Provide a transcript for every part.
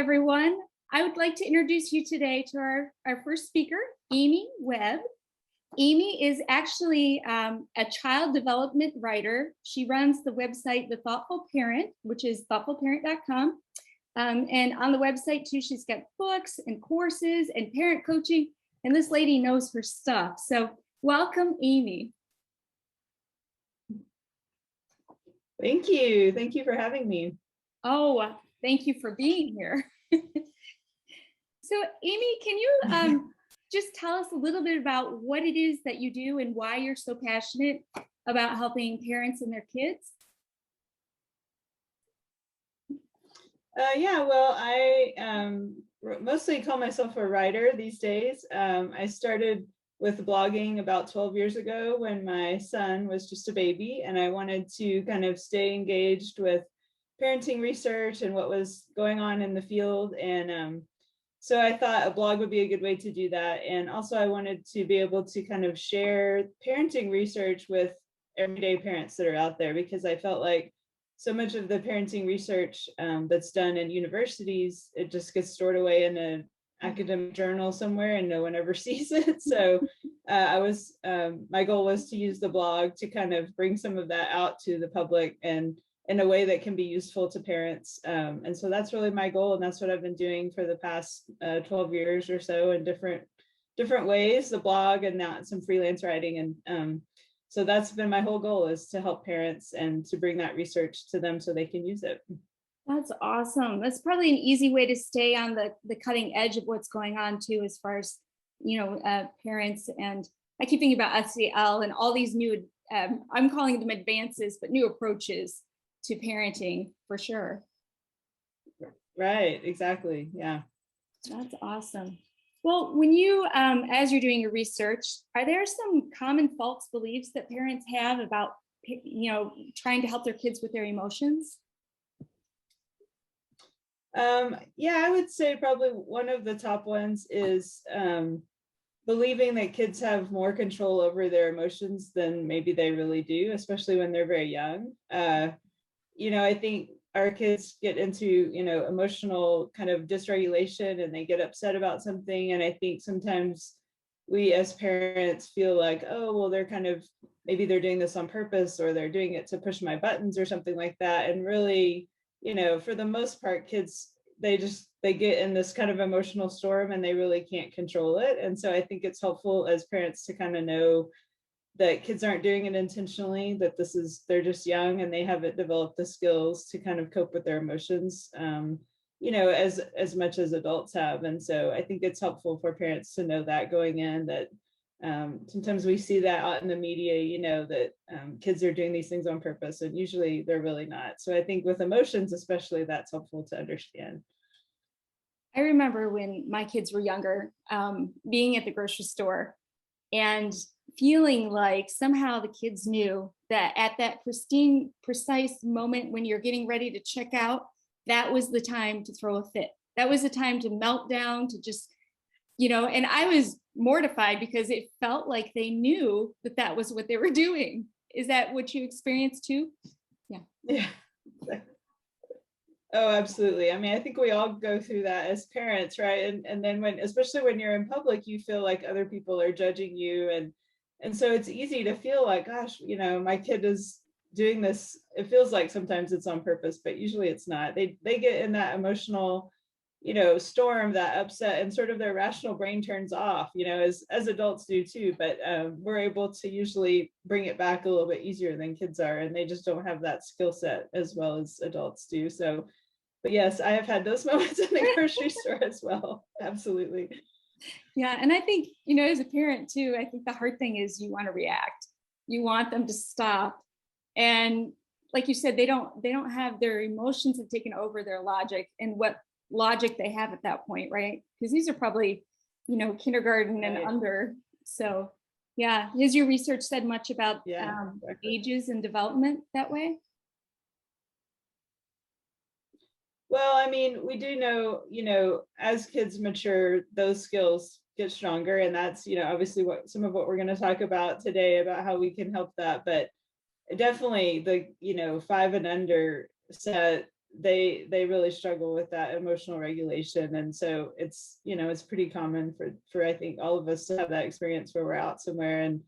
everyone. I would like to introduce you today to our first speaker, Amy Webb. Amy is actually a child development writer. She runs the website The Thoughtful Parent, which is thoughtfulparent.com. And on the website too, she's got books and courses and parent coaching, and this lady knows her stuff. So welcome, Amy. Thank you. Thank you for having me. Oh, thank you for being here. So Amy, can you just tell us a little bit about what it is that you do and why you're so passionate about helping parents and their kids? Yeah, well, I mostly call myself a writer these days. I started with blogging about 12 years ago when my son was just a baby, and I wanted to kind of stay engaged with parenting research and what was going on in the field. And so I thought a blog would be a good way to do that. And also I wanted to be able to kind of share parenting research with everyday parents that are out there, because I felt like so much of the parenting research that's done in universities, it just gets stored away in an academic journal somewhere and no one ever sees it. So my goal was to use the blog to kind of bring some of that out to the public and in a way that can be useful to parents. And so that's really my goal. And that's what I've been doing for the past 12 years or so in different ways, the blog and now some freelance writing. And so that's been my whole goal, is to help parents and to bring that research to them so they can use it. That's awesome. That's probably an easy way to stay on the cutting edge of what's going on too, as far as, parents. And I keep thinking about SEL and all these new, I'm calling them advances, but new approaches to parenting for sure. Right, exactly. Yeah. That's awesome. Well, when you, as you're doing your research, are there some common false beliefs that parents have about, trying to help their kids with their emotions? Yeah, I would say probably one of the top ones is believing that kids have more control over their emotions than maybe they really do, especially when they're very young. I think our kids get into, emotional kind of dysregulation and they get upset about something. And I think sometimes we as parents feel like, oh, well, maybe they're doing this on purpose, or they're doing it to push my buttons or something like that. And really, for the most part, kids, they get in this kind of emotional storm and they really can't control it. And so I think it's helpful as parents to kind of know that kids aren't doing it intentionally, that they're just young and they haven't developed the skills to kind of cope with their emotions, as much as adults have. And so I think it's helpful for parents to know that going in, that sometimes we see that out in the media, that kids are doing these things on purpose, and usually they're really not. So I think with emotions, especially, that's helpful to understand. I remember when my kids were younger, being at the grocery store and feeling like somehow the kids knew that at that pristine, precise moment when you're getting ready to check out, that was the time to throw a fit. That was the time to melt down, to just, and I was mortified because it felt like they knew that was what they were doing. Is that what you experienced too? Yeah. Yeah. Oh, absolutely. I mean, I think we all go through that as parents, right? And then especially when you're in public, you feel like other people are judging you. And so it's easy to feel like, gosh, my kid is doing this. It feels like sometimes it's on purpose, but usually it's not. They get in that emotional, storm, that upset, and sort of their rational brain turns off, as adults do too. But we're able to usually bring it back a little bit easier than kids are, and they just don't have that skill set as well as adults do. So, but yes, I have had those moments in the grocery store as well. Absolutely. Yeah. And I think, as a parent too, I think the hard thing is you want to react. You want them to stop. And like you said, they don't have, their emotions have taken over their logic and what logic they have at that point, right? Because these are probably, kindergarten and under. So yeah. Has your research said much about exactly. Ages and development that way? Well, I mean, we do know, as kids mature, those skills get stronger. And that's, obviously some of what we're going to talk about today, about how we can help that. But definitely the, 5 and under set they really struggle with that emotional regulation. And so it's, it's pretty common for I think all of us to have that experience where we're out somewhere and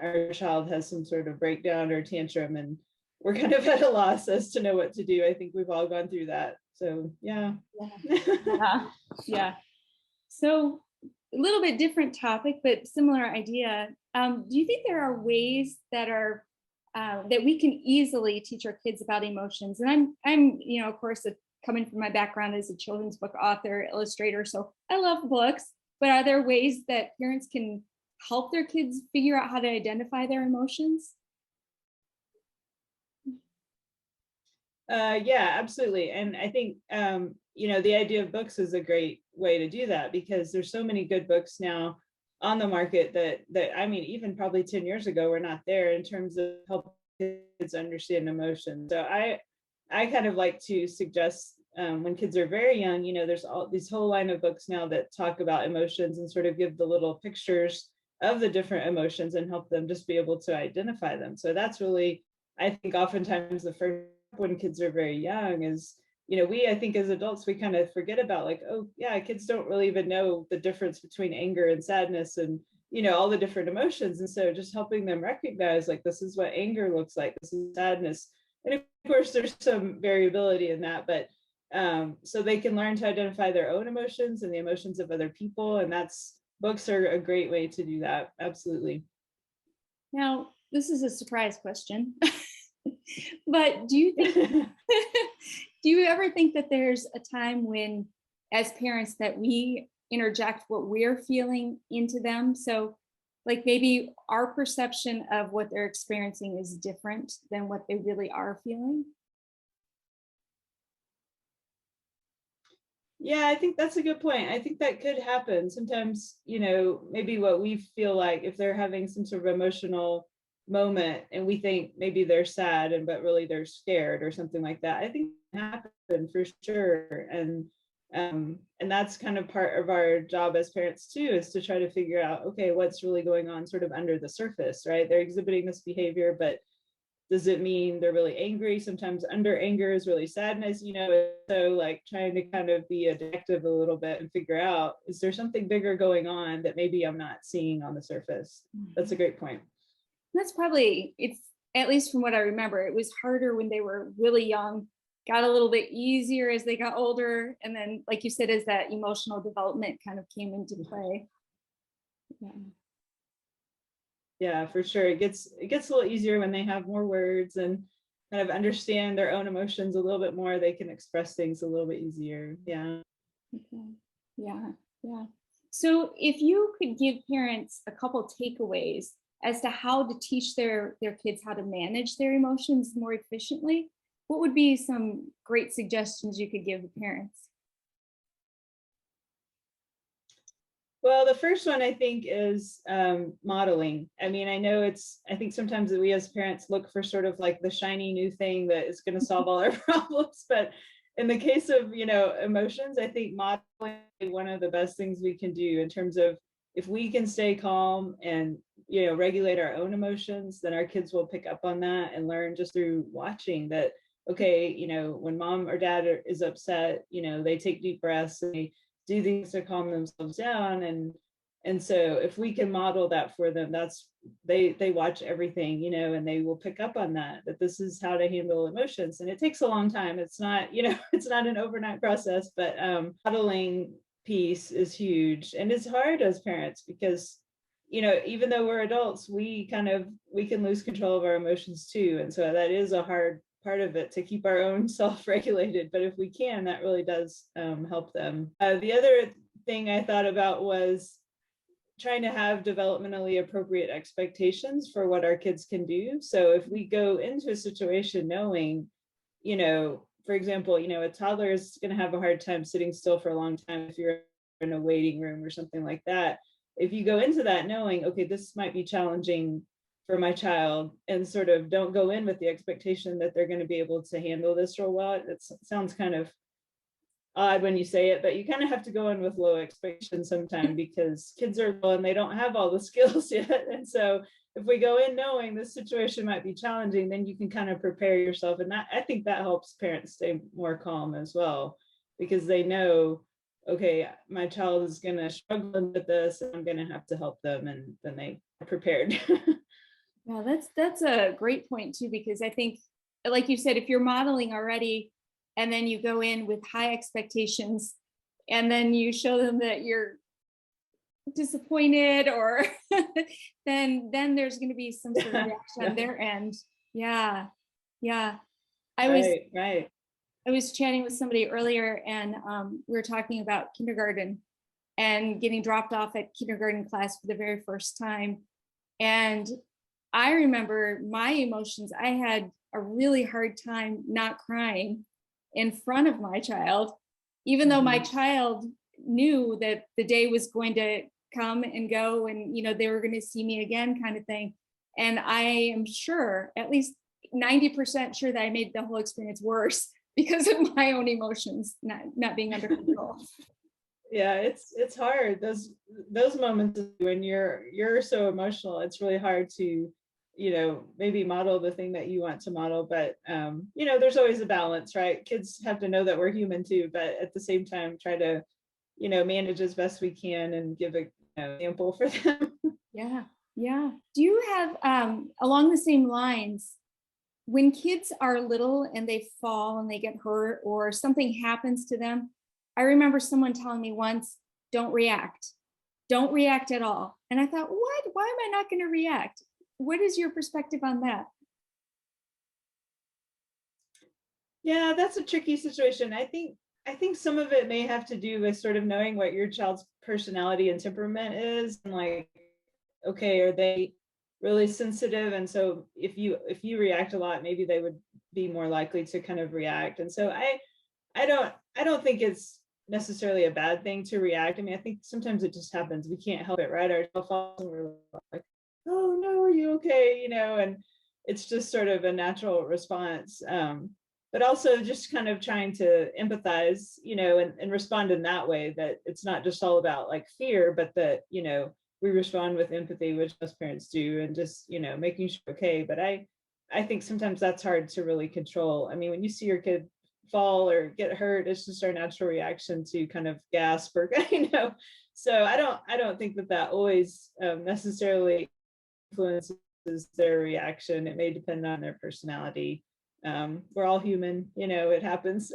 our child has some sort of breakdown or tantrum and we're kind of at a loss as to know what to do. I think we've all gone through that. So yeah. Yeah. So a little bit different topic, but similar idea. Do you think there are ways that are that we can easily teach our kids about emotions? And I'm of course, coming from my background as a children's book author, illustrator, so I love books. But are there ways that parents can help their kids figure out how to identify their emotions? Yeah, absolutely. And I think, the idea of books is a great way to do that because there's so many good books now on the market that I mean, even probably 10 years ago, we're not there in terms of helping kids understand emotion. So I kind of like to suggest when kids are very young, there's all these whole line of books now that talk about emotions and sort of give the little pictures of the different emotions and help them just be able to identify them. So that's really, I think, oftentimes the first when kids are very young is, I think as adults, we kind of forget about like, oh yeah, kids don't really even know the difference between anger and sadness and, all the different emotions. And so just helping them recognize like, this is what anger looks like, this is sadness. And of course, there's some variability in that, but so they can learn to identify their own emotions and the emotions of other people. And books are a great way to do that. Absolutely. Now, this is a surprise question. But do you think do you ever think that there's a time when as parents that we interject what we're feeling into them? So like maybe our perception of what they're experiencing is different than what they really are feeling? Yeah, I think that's a good point. I think that could happen. Sometimes, maybe what we feel like if they're having some sort of emotional moment and we think maybe they're sad but really they're scared or something like that. I think it can happen for sure. And that's kind of part of our job as parents too, is to try to figure out, okay, what's really going on sort of under the surface, right? They're exhibiting this behavior, but does it mean they're really angry? Sometimes under anger is really sadness, so like trying to kind of be a detective a little bit and figure out, is there something bigger going on that maybe I'm not seeing on the surface? That's a great point. That's probably, it's at least from what I remember, it was harder when they were really young, got a little bit easier as they got older. And then, like you said, as that emotional development kind of came into play. Yeah. Yeah, for sure. It gets a little easier when they have more words and kind of understand their own emotions a little bit more. They can express things a little bit easier. Yeah. Okay. Yeah. Yeah. So if you could give parents a couple takeaways as to how to teach their kids how to manage their emotions more efficiently, what would be some great suggestions you could give the parents? Well, the first one I think is modeling. I mean, I think sometimes we as parents look for sort of like the shiny new thing that is going to solve all our problems. But in the case of, emotions, I think modeling is one of the best things we can do in terms of if we can stay calm and, regulate our own emotions, then our kids will pick up on that and learn just through watching that, okay, when mom or dad is upset, they take deep breaths and they do things to calm themselves down. And so if we can model that for them, they watch everything, and they will pick up on that this is how to handle emotions. And it takes a long time. It's not, it's not an overnight process, but modeling piece is huge. And it's hard as parents because, even though we're adults, we can lose control of our emotions too. And so that is a hard part of it, to keep our own self-regulated. But if we can, that really does help them. The other thing I thought about was trying to have developmentally appropriate expectations for what our kids can do. So if we go into a situation knowing, for example, a toddler is going to have a hard time sitting still for a long time if you're in a waiting room or something like that. If you go into that knowing, okay, this might be challenging for my child, and sort of don't go in with the expectation that they're going to be able to handle this real well. It sounds kind of odd when you say it, but you kind of have to go in with low expectations sometimes because kids are low and they don't have all the skills yet. And so if we go in knowing this situation might be challenging, then you can kind of prepare yourself. And that, I think that helps parents stay more calm as well, because they know, okay, my child is going to struggle with this, and I'm going to have to help them, and then they are prepared. Yeah, that's a great point too, because I think, like you said, if you're modeling already and then you go in with high expectations and then you show them that you're disappointed or then there's going to be some sort of reaction on their end. Yeah. Yeah. I was Right. I was chatting with somebody earlier, and we were talking about kindergarten and getting dropped off at kindergarten class for the very first time. And I remember my emotions. I had a really hard time not crying in front of my child, even though my child knew that the day was going to come and go, and they were going to see me again, kind of thing. And I am sure, at least 90% sure, that I made the whole experience worse because of my own emotions not being under control. Yeah, it's hard. Those moments when you're so emotional, it's really hard to, maybe model the thing that you want to model. But there's always a balance, right? Kids have to know that we're human too, but at the same time try to, manage as best we can and give a example for them. Yeah. Yeah. Do you have along the same lines, when kids are little and they fall and they get hurt or something happens to them? I remember someone telling me once, don't react. Don't react at all. And I thought, what? Why am I not going to react? What is your perspective on that? Yeah, that's a tricky situation. I think some of it may have to do with sort of knowing what your child's personality and temperament is, and like, okay, are they really sensitive? And so if you react a lot, maybe they would be more likely to kind of react. And so I don't think it's necessarily a bad thing to react. I mean, I think sometimes it just happens. We can't help it, right? Our child falls and we're like, oh no, are you okay? And it's just sort of a natural response. But also just kind of trying to empathize, and respond in that way, that it's not just all about like fear, but that, we respond with empathy, which most parents do, and just, making sure, okay. But I think sometimes that's hard to really control. I mean, when you see your kid fall or get hurt, it's just our natural reaction to kind of gasp or, so I don't think that always necessarily influences their reaction. It may depend on their personality. We're all human, it happens.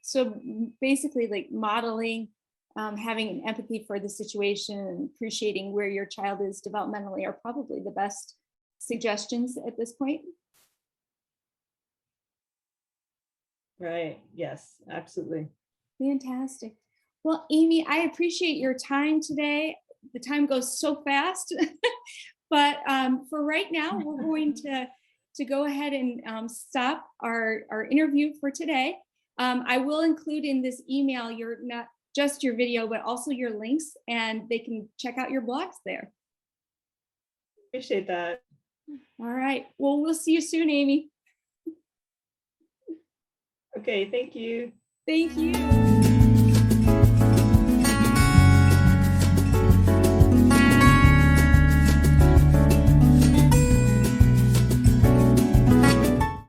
So basically, like modeling, having an empathy for the situation and appreciating where your child is developmentally are probably the best suggestions at this point. Right. Yes, absolutely. Fantastic. Well, Amy, I appreciate your time today. The time goes so fast, but for right now, we're going to go ahead and stop our interview for today. I will include in this email not just your video, but also your links, and they can check out your blogs there. Appreciate that. All right. Well, we'll see you soon, Amy. Okay, thank you. Thank you.